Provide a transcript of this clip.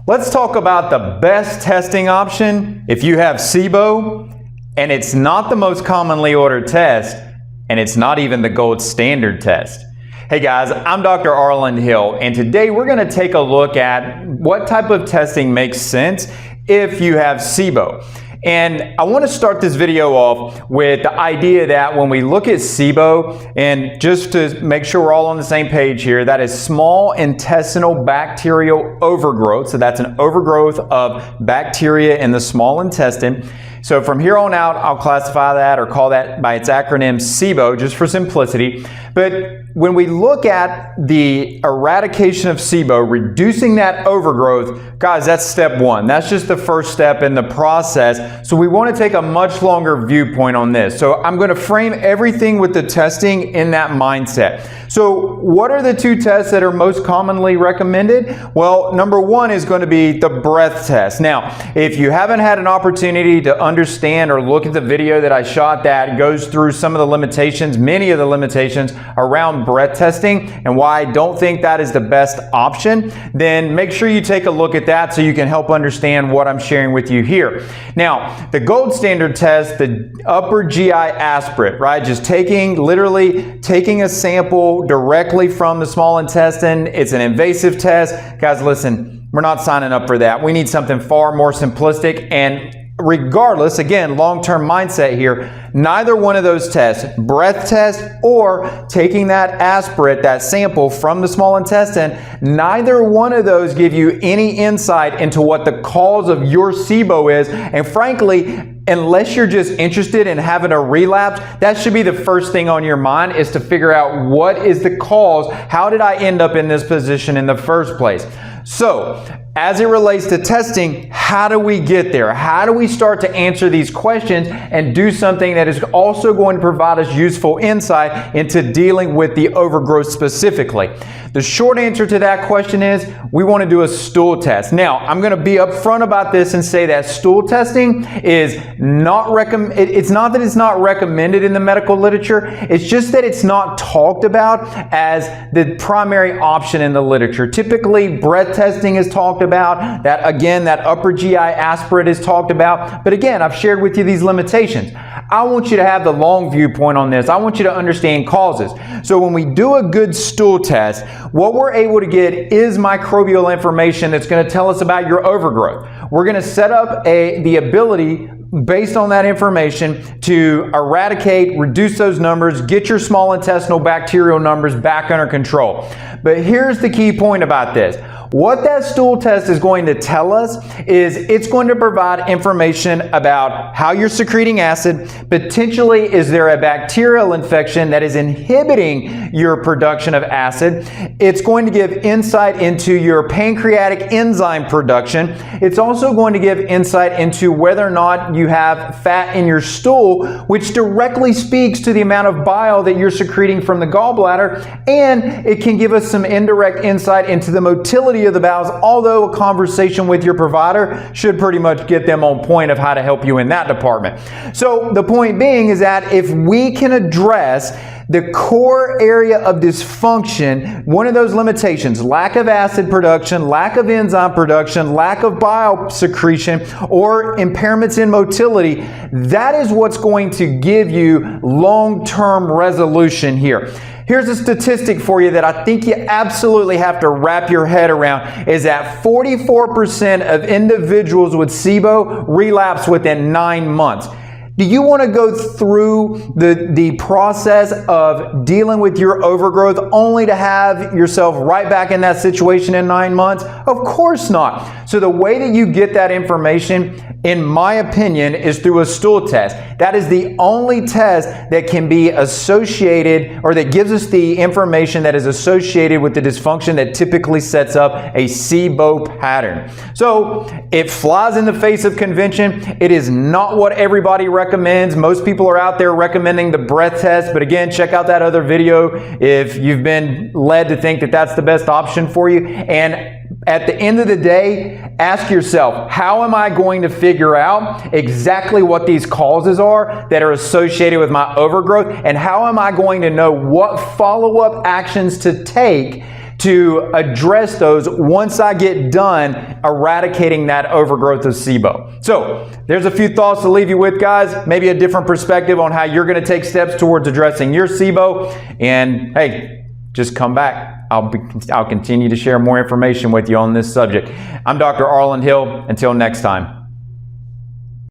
Let's talk about the best testing option if you have SIBO, and it's not the most commonly ordered test, and it's not even the gold standard test. Hey guys, I'm Dr. Arland Hill, and today we're going to take a look at what type of testing makes sense if you have SIBO. And I want to start this video off with the idea that when we look at SIBO, and just to make sure we're all on the same page here, that is small intestinal bacterial overgrowth. So that's an overgrowth of bacteria in the small intestine. So from here on out, I'll classify that or call that by its acronym SIBO, just for simplicity. But when we look at the eradication of SIBO, reducing that overgrowth, guys, that's step one. That's just the first step in the process. So we want to take a much longer viewpoint on this. So I'm going to frame everything with the testing in that mindset. So what are the two tests that are most commonly recommended? Well, number one is going to be the breath test. Now, if you haven't had an opportunity to understand or look at the video that I shot that goes through some of the limitations, many of the limitations around breath testing and why I don't think that is the best option, then make sure you take a look at that so you can help understand what I'm sharing with you here. Now, the gold standard test, the upper GI aspirate, right? Just literally taking a sample directly from the small intestine. It's an invasive test. Guys, listen, we're not signing up for that. We need something far more simplistic, and regardless, again, long-term mindset here, neither one of those tests, breath test or taking that aspirate, that sample from the small intestine, neither one of those give you any insight into what the cause of your SIBO is. And frankly, unless you're just interested in having a relapse, that should be the first thing on your mind, is to figure out what is the cause. How did I end up in this position in the first place? So, as it relates to testing, how do we get there? How do we start to answer these questions and do something that is also going to provide us useful insight into dealing with the overgrowth specifically? The short answer to that question is we want to do a stool test. Now, I'm going to be upfront about this and say that stool testing is not it's not that it's not recommended in the medical literature. It's just that it's not talked about as the primary option in the literature. Typically, breath testing is talked about. That, again, that upper GI aspirate is talked about. But again, I've shared with you these limitations. I want you to have the long viewpoint on this. I want you to understand causes. So when we do a good stool test, what we're able to get is microbial information that's going to tell us about your overgrowth. We're going to set up the ability based on that information to eradicate, reduce those numbers, get your small intestinal bacterial numbers back under control. But here's the key point about this. What that stool test is going to tell us is it's going to provide information about how you're secreting acid. Potentially, is there a bacterial infection that is inhibiting your production of acid? It's going to give insight into your pancreatic enzyme production. It's also going to give insight into whether or not you have fat in your stool, which directly speaks to the amount of bile that you're secreting from the gallbladder. And it can give us some indirect insight into the motility of the bowels, although a conversation with your provider should pretty much get them on point of how to help you in that department. So the point being is that if we can address the core area of dysfunction, one of those limitations, lack of acid production, lack of enzyme production, lack of bile secretion, or impairments in motility, that is what's going to give you long-term resolution here. Here's a statistic for you that I think you absolutely have to wrap your head around, is that 44% of individuals with SIBO relapse within 9 months. Do you want to go through the process of dealing with your overgrowth only to have yourself right back in that situation in 9 months? Of course not. So the way that you get that information, in my opinion, is through a stool test. That is the only test that can be associated, or that gives us the information that is associated with the dysfunction that typically sets up a SIBO pattern. So it flies in the face of convention. It is not what everybody recommends. Most people are out there recommending the breath test, but again, check out that other video if you've been led to think that that's the best option for you. And at the end of the day, ask yourself, how am I going to figure out exactly what these causes are that are associated with my overgrowth? And how am I going to know what follow-up actions to take to address those once I get done eradicating that overgrowth of SIBO. So there's a few thoughts to leave you with, guys. Maybe a different perspective on how you're going to take steps towards addressing your SIBO. And hey, just come back. I'll continue to share more information with you on this subject. I'm Dr. Arland Hill. Until next time.